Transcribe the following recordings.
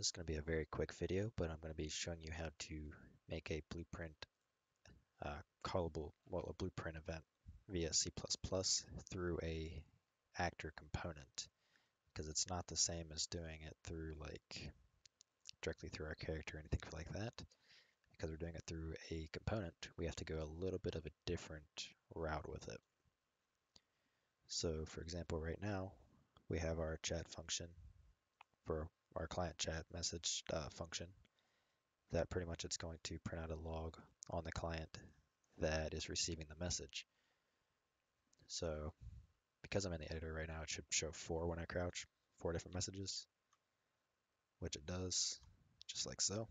This is going to be a very quick video, but I'm going to be showing you how to make a blueprint callable, well, a blueprint event via C++ through a actor component, because it's not the same as doing it through like directly through our character or anything like that. Because we're doing it through a component, we have to go a little bit of a different route with it. So for example, right now we have our chat function for our client chat message function that pretty much it's going to print out a log on the client that is receiving the message. So because I'm in the editor right now, it should show 4 when I crouch, 4 different messages, which it does, just like so.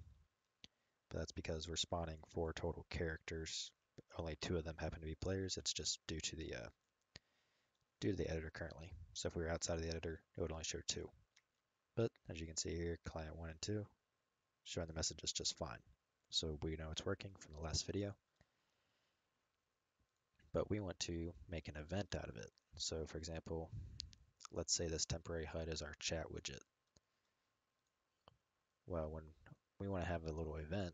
But that's because we're spawning 4 total characters. Only 2 of them happen to be players. It's just due to the editor currently. So if we were outside of the editor, it would only show 2. But as you can see here, client 1 and 2 showing the messages just fine. So we know it's working from the last video. But we want to make an event out of it. So for example, let's say this temporary HUD is our chat widget. Well, when we want to have a little event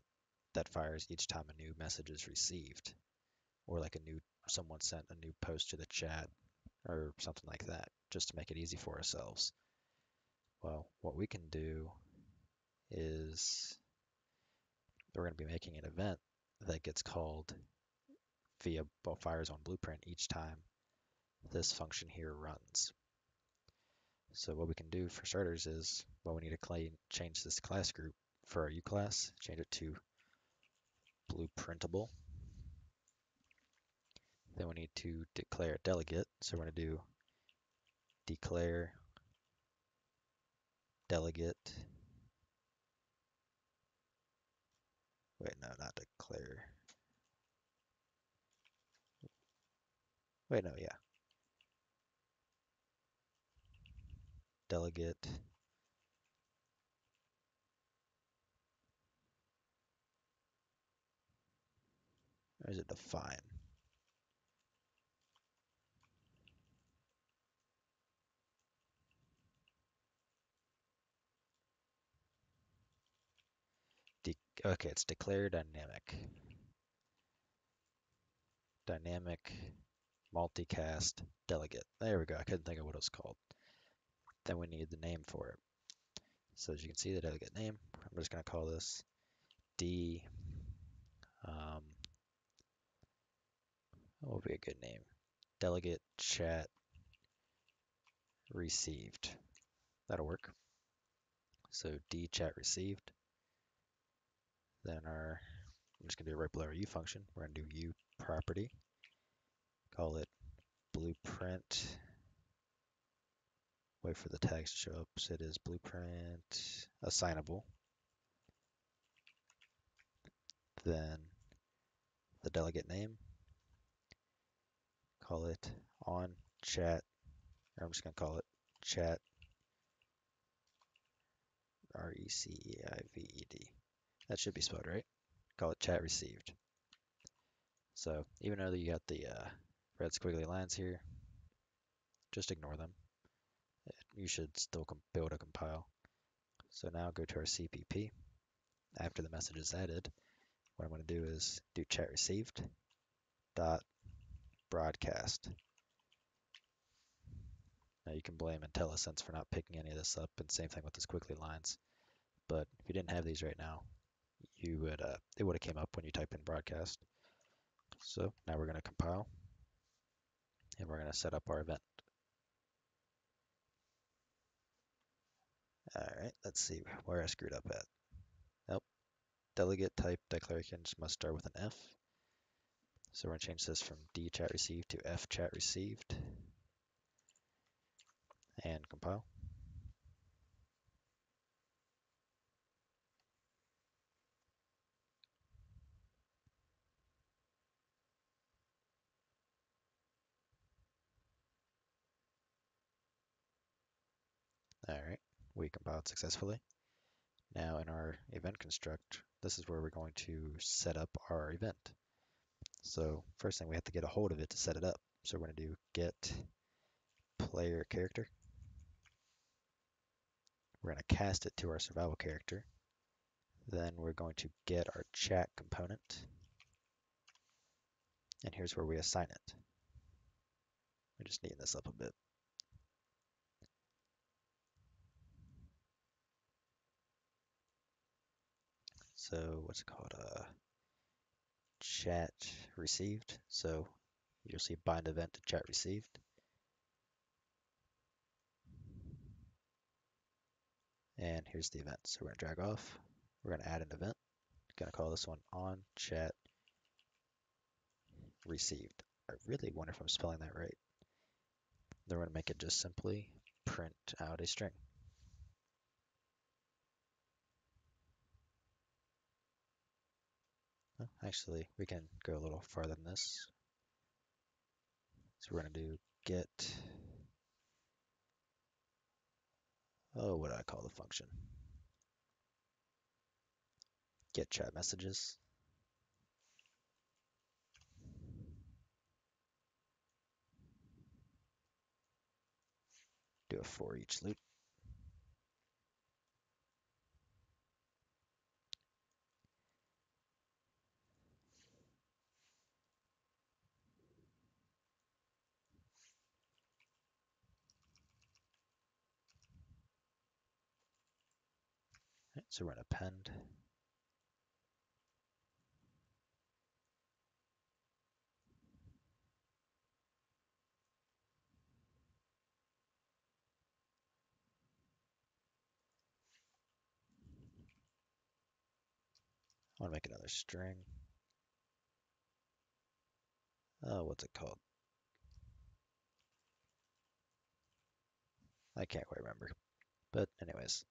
that fires each time a new message is received, or like someone sent a new post to the chat or something like that, just to make it easy for ourselves. Well, what we can do is we're going to be making an event that gets called via fires on blueprint each time this function here runs. So what we can do for starters is, well, we need to change this class group for our uClass, change it to blueprintable. Then we need to declare a delegate. So we're going to do declare delegate. Wait, no, not declare. Wait, no, yeah. Delegate. Or is it define? Okay, it's declare dynamic. Dynamic multicast delegate. There we go. I couldn't think of what it was called. Then we need the name for it. So as you can see, the delegate name, I'm just going to call this D. What would be a good name? Delegate chat received. That'll work. So D chat received. Then I'm just going to do it right below our U function. We're going to do U property. Call it blueprint. Wait for the tags to show up. So it is blueprint assignable. Then the delegate name. Call it on chat. Or I'm just going to call it chat RECEIVED. That should be spelled right. Call it chat received. So even though you got the red squiggly lines here, just ignore them. You should still be able to compile. So now go to our CPP. After the message is added, what I'm going to do is do chat received dot broadcast. Now you can blame IntelliSense for not picking any of this up, and same thing with the squiggly lines. But if you didn't have these right now, it would have came up when you type in broadcast. So now we're going to compile, and we're going to set up our event. All right, let's see where I screwed up at. Nope. Delegate type declarations must start with an F. So we're going to change this from D chat received to F chat received and compile. All right, we compiled successfully. Now in our event construct, this is where we're going to set up our event. So first thing, we have to get a hold of it to set it up. So we're going to do get player character. We're going to cast it to our survival character. Then we're going to get our chat component. And here's where we assign it. I just neaten this up a bit. So what's it called? Chat received. So you'll see bind event to chat received. And here's the event. So we're going to drag off. We're going to add an event. Going to call this one on chat received. I really wonder if I'm spelling that right. Then we're going to make it just simply print out a string. Oh, actually, we can go a little farther than this. So we're going to do get, what do I call the function? Get chat messages. Do a for each loop. Right, so we're going to append. I want to make another string. What's it called? I can't quite remember. But anyways,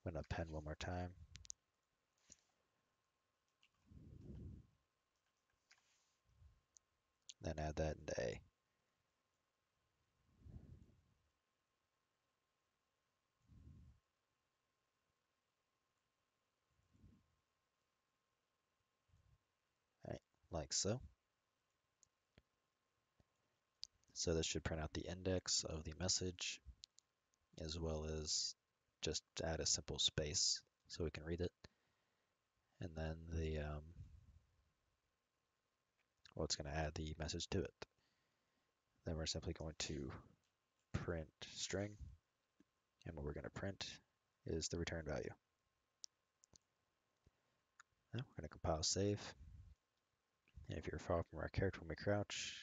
I'm going to append one more time. Then add that into A. Right, like so. So this should print out the index of the message as well as just add a simple space so we can read it. And then it's going to add the message to it. Then we're simply going to print string, and what we're going to print is the return value. Now we're going to compile save. And if you're far from our character when we crouch,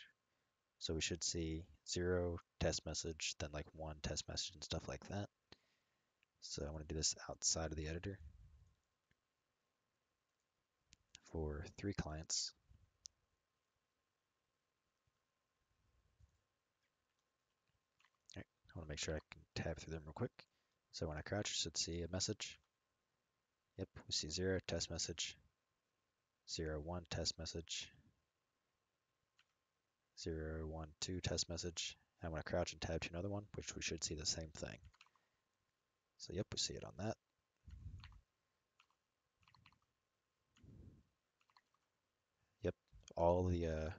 so we should see 0 test message, then like 1 test message and stuff like that. So I want to do this outside of the editor for 3 clients. All right, I want to make sure I can tab through them real quick. So when I crouch, you should see a message. Yep, we see 0 test message, 0, 1 test message, 0, 1, 2 test message. I'm going to crouch and tab to another one, which we should see the same thing. So yep, we see it on that. Yep, all the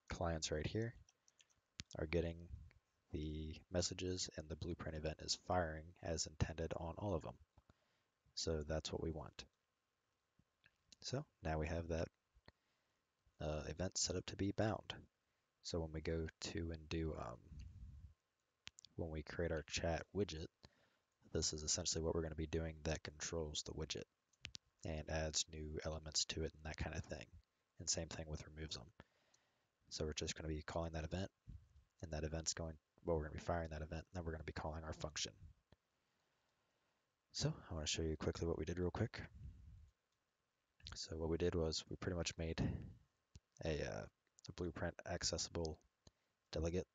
clients right here are getting the messages, and the blueprint event is firing as intended on all of them. So that's what we want. So now we have that event set up to be bound. So when we go to and do, when we create our chat widget, this is essentially what we're going to be doing that controls the widget and adds new elements to it and that kind of thing. And same thing with removes them. So we're just going to be calling that event, and that event's going, well, we're going to be firing that event, and then we're going to be calling our function. So I want to show you quickly what we did real quick. So what we did was we pretty much made a blueprint accessible delegate,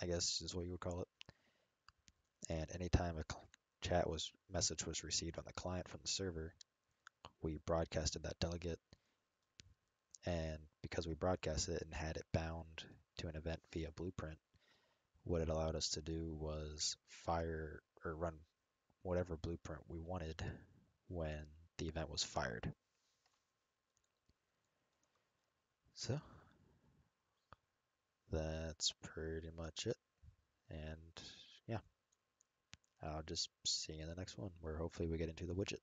I guess is what you would call it. And anytime a message was received on the client from the server, we broadcasted that delegate. And because we broadcasted it and had it bound to an event via blueprint, what it allowed us to do was fire or run whatever blueprint we wanted when the event was fired. So that's pretty much it. And yeah, I'll just see you in the next one where hopefully we get into the widget.